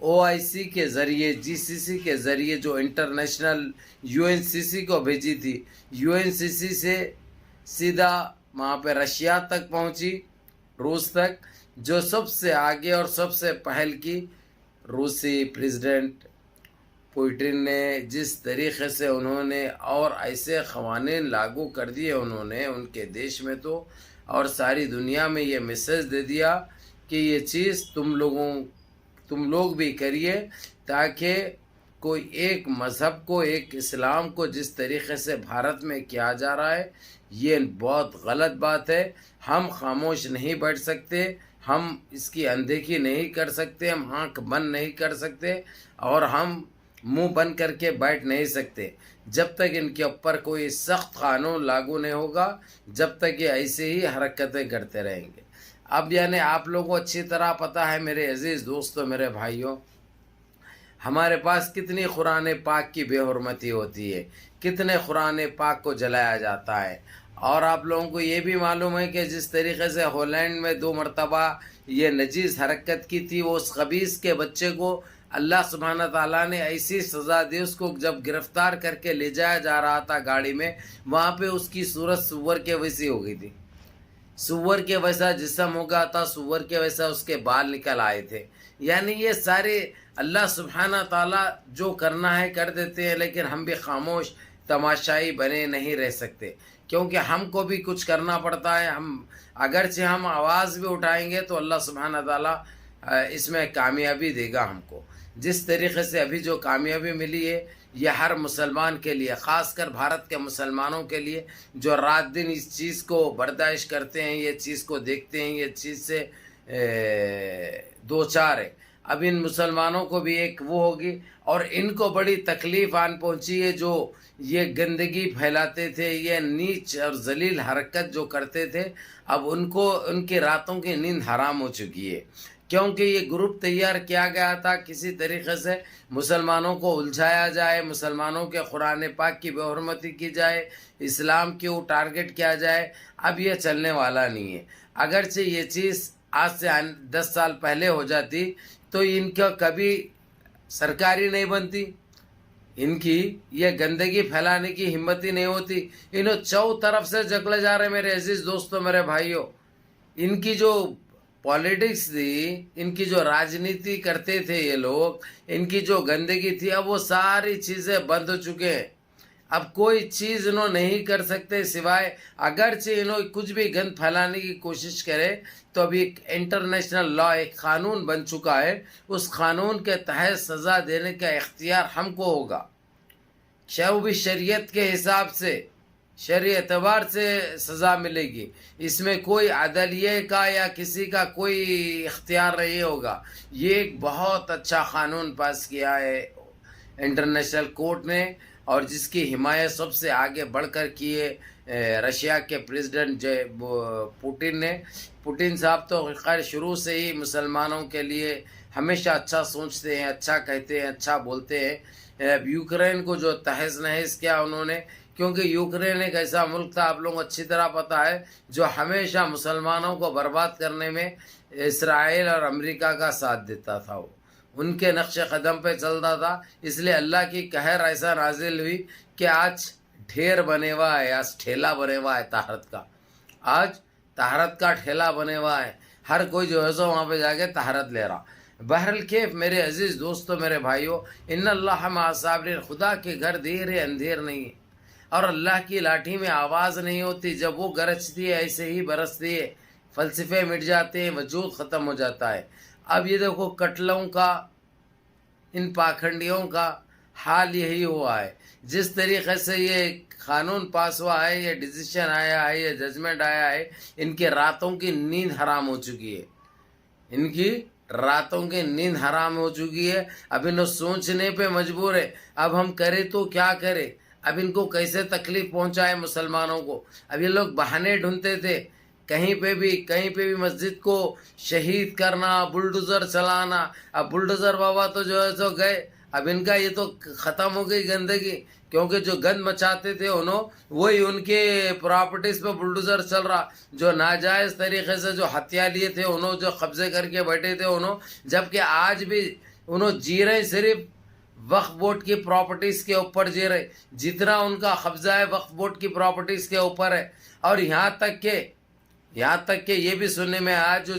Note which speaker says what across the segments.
Speaker 1: OIC کے ذریعے GCC کے ذریعے جو انٹرنیشنل UNCC کو بھیجی تھی، UNCC سے سیدھا وہاں پہ رشیا تک پہنچی، روس تک، جو سب سے آگے اور سب سے پہل کی روسی پریزیڈنٹ پوٹن نے جس طریقے سے انہوں نے اور ایسے قوانین لاگو کر دیے انہوں نے ان کے دیش میں تو، اور ساری دنیا میں یہ میسج دے دیا کہ یہ چیز تم لوگ بھی کریے، تاکہ کوئی ایک مذہب کو، ایک اسلام کو جس طریقے سے بھارت میں کیا جا رہا ہے یہ بہت غلط بات ہے۔ ہم خاموش نہیں بیٹھ سکتے، ہم اس کی اندیکھی نہیں کر سکتے، ہم آنکھ بند نہیں کر سکتے، اور ہم منہ بند کر کے بیٹھ نہیں سکتے جب تک ان کے اوپر کوئی سخت قانون لاگو نہیں ہوگا، جب تک یہ ایسے ہی حرکتیں کرتے رہیں گے۔ اب یعنی آپ لوگوں کو اچھی طرح پتہ ہے میرے عزیز دوستوں، میرے بھائیوں، ہمارے پاس کتنی قرآن پاک کی بے حرمتی ہوتی ہے، کتنے قرآن پاک کو جلایا جاتا ہے، اور آپ لوگوں کو یہ بھی معلوم ہے کہ جس طریقے سے ہالینڈ میں 2 مرتبہ یہ نجیس حرکت کی تھی، وہ اس خبیث کے بچے کو اللہ سبحانہ تعالیٰ نے ایسی سزا دی، اس کو جب گرفتار کر کے لے جایا جا رہا تھا گاڑی میں، وہاں پہ اس کی صورت سور کے ویسی ہو گئی تھی، سور کے ویسا جسم ہو گیا تھا، سور کے ویسا اس کے بال نکل آئے تھے۔ یعنی یہ سارے اللہ سبحانہ تعالیٰ جو کرنا ہے کر دیتے ہیں، لیکن ہم بھی خاموش تماشائی بنے نہیں رہ سکتے، کیونکہ ہم کو بھی کچھ کرنا پڑتا ہے۔ ہم اگرچہ ہم آواز بھی اٹھائیں گے تو اللہ سبحانہ تعالیٰ اس میں کامیابی دے گا ہم کو۔ جس طریقے سے ابھی جو کامیابی ملی ہے یہ ہر مسلمان کے لیے، خاص کر بھارت کے مسلمانوں کے لیے جو رات دن اس چیز کو برداشت کرتے ہیں، یہ چیز کو دیکھتے ہیں، یہ چیز سے دوچار ہے۔ اب ان مسلمانوں کو بھی ایک وہ ہوگی، اور ان کو بڑی تکلیف آن پہنچی ہے جو یہ گندگی پھیلاتے تھے، یہ نیچ اور ذلیل حرکت جو کرتے تھے، اب ان کی راتوں کی نیند حرام ہو چکی ہے، کیونکہ یہ گروپ تیار کیا گیا تھا کسی طریقے سے مسلمانوں کو الجھایا جائے، مسلمانوں کے قرآن پاک کی بے حرمتی کی جائے، اسلام کو ٹارگٹ کیا جائے۔ اب یہ چلنے والا نہیں ہے۔ اگرچہ یہ چیز آج سے 10 سال پہلے ہو جاتی تو ان کا کبھی سرکاری نہیں بنتی، ان کی یہ گندگی پھیلانے کی ہمت ہی نہیں ہوتی۔ انہوں چو طرف سے جگڑے جا رہے میرے عزیز دوستوں، میرے بھائیوں۔ ان کی جو پالیٹکس تھی، ان کی جو راجنیتی کرتے تھے یہ لوگ، ان کی جو گندگی تھی، اب وہ ساری چیزیں بند ہو چکے ہیں۔ اب کوئی چیز انہوں نہیں کر سکتے سوائے، اگرچہ انہوں کچھ بھی گند پھیلانے کی کوشش کرے تو ابھی ایک انٹرنیشنل لا، ایک قانون بن چکا ہے، اس قانون کے تحت سزا دینے کا اختیار ہم کو ہوگا، چاہے وہ بھی شریعت کے حساب سے، شرعی اعتبار سے سزا ملے گی۔ اس میں کوئی عدلیہ کا یا کسی کا کوئی اختیار نہیں ہوگا۔ یہ ایک بہت اچھا قانون پاس کیا ہے انٹرنیشنل کورٹ نے، اور جس کی حمایت سب سے آگے بڑھ کر کی ہے رشیا کے پریزیڈنٹ پوٹن نے۔ پوٹن صاحب تو خیر شروع سے ہی مسلمانوں کے لیے ہمیشہ اچھا سوچتے ہیں، اچھا کہتے ہیں، اچھا بولتے ہیں۔ اب یوکرین کو جو تہز نہز کیا انہوں نے، کیونکہ یوکرین ایک ایسا ملک تھا، آپ لوگوں کو اچھی طرح پتہ ہے، جو ہمیشہ مسلمانوں کو برباد کرنے میں اسرائیل اور امریکہ کا ساتھ دیتا تھا، وہ ان کے نقش قدم پہ چلتا تھا۔ اس لیے اللہ کی قہر ایسا نازل ہوئی کہ آج ڈھیر بنے ہوا ہے، آج ٹھیلا بنے ہوا ہے طہارت کا، آج طہارت کا ٹھیلا بنے ہوا ہے، ہر کوئی جو ہے سو وہاں پہ جا کے طہارت لے رہا۔ بہرحال میرے عزیز دوستو، میرے بھائیو، ان اللہ مع الصابرین، خدا کے گھر دیر ہے اندھیر نہیں ہے، اور اللہ کی لاٹھی میں آواز نہیں ہوتی، جب وہ گرجتی ہے ایسے ہی برستی ہے، فلسفے مٹ جاتے ہیں، وجود ختم ہو جاتا ہے۔ اب یہ دیکھو کٹلوں کا، ان پاکھنڈیوں کا حال یہی ہوا ہے۔ جس طریقے سے یہ قانون پاس ہوا ہے، یہ ڈیسیشن آیا ہے، یہ ججمنٹ آیا ہے، ان کے راتوں کی نیند حرام ہو چکی ہے، ان کی راتوں کی نیند حرام ہو چکی ہے۔ اب انہوں سوچنے پہ مجبور ہے، اب ہم کریں تو کیا کریں، اب ان کو کیسے تکلیف پہنچائے مسلمانوں کو۔ اب یہ لوگ بہانے ڈھونڈتے تھے، کہیں پہ بھی مسجد کو شہید کرنا، بلڈوزر چلانا۔ اب بلڈوزر بابا تو جو ہے سو گئے، اب ان کا یہ تو ختم ہو گئی گندگی، کیونکہ جو گند مچاتے تھے وہی ان کے پراپرٹیز پہ بلڈوزر چل رہا، جو ناجائز طریقے سے جو ہتھیار لیے تھے جو قبضے کر کے بیٹھے تھے جبکہ آج بھی انہوں جی رہے صرف وقف بورڈ کی پراپرٹیز کے اوپر جی رہے، جتنا ان کا قبضہ ہے وقف بورڈ کی پراپرٹیز کے اوپر ہے. اور یہاں تک کہ یہ بھی سننے میں آیا جو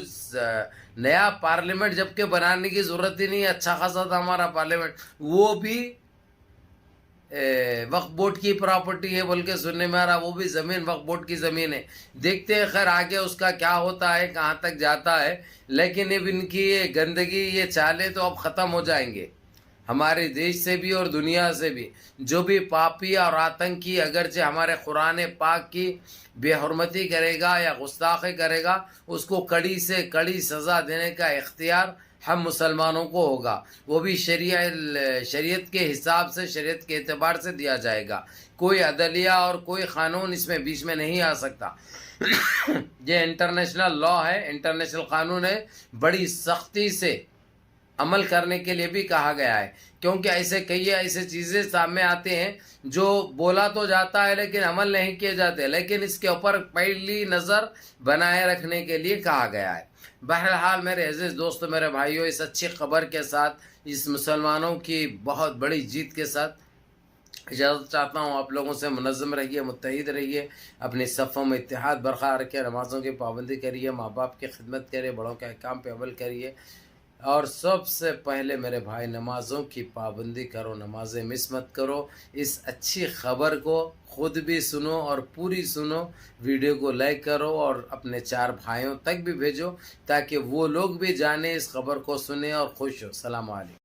Speaker 1: نیا پارلیمنٹ جب کہ بنانے کی ضرورت ہی نہیں ہے، اچھا خاصا تھا ہمارا پارلیمنٹ، وہ بھی وقف بورڈ کی پراپرٹی ہے بول کے سننے میں آ رہا. وہ بھی زمین وقف بورڈ کی زمین ہے. دیکھتے ہیں خیر آگے اس کا کیا ہوتا ہے، کہاں تک جاتا ہے. لیکن اب ان کی یہ گندگی، یہ چالیں تو اب ختم ہو جائیں گے ہمارے دیش سے بھی اور دنیا سے بھی. جو بھی پاپی اور آتنکی اگرچہ ہمارے قرآن پاک کی بے حرمتی کرے گا یا گستاخی کرے گا، اس کو کڑی سے کڑی سزا دینے کا اختیار ہم مسلمانوں کو ہوگا. وہ بھی شریعت کے حساب سے، شریعت کے اعتبار سے دیا جائے گا. کوئی عدلیہ اور کوئی قانون اس میں بیچ میں نہیں آ سکتا. یہ انٹرنیشنل لا ہے، انٹرنیشنل قانون ہے. بڑی سختی سے عمل کرنے کے لیے بھی کہا گیا ہے، کیونکہ ایسے چیزیں سامنے آتے ہیں جو بولا تو جاتا ہے لیکن عمل نہیں کیے جاتے. لیکن اس کے اوپر پہلی نظر بنائے رکھنے کے لیے کہا گیا ہے. بہرحال میرے عزیز دوستو، میرے بھائیوں، اس اچھی خبر کے ساتھ، اس مسلمانوں کی بہت بڑی جیت کے ساتھ اجازت چاہتا ہوں. آپ لوگوں سے منظم رہیے، متحد رہیے، اپنی صفوں میں اتحاد برقرار رکھیے، نمازوں کی پابندی کریے، ماں باپ کی خدمت کریے، بڑوں کے احکام پہ عمل کریے. اور سب سے پہلے میرے بھائی، نمازوں کی پابندی کرو، نمازیں مس مت کرو. اس اچھی خبر کو خود بھی سنو اور پوری سنو. ویڈیو کو لائک کرو اور اپنے 4 بھائیوں تک بھی بھیجو تاکہ وہ لوگ بھی جانیں، اس خبر کو سنیں اور خوش ہو. السلام علیکم.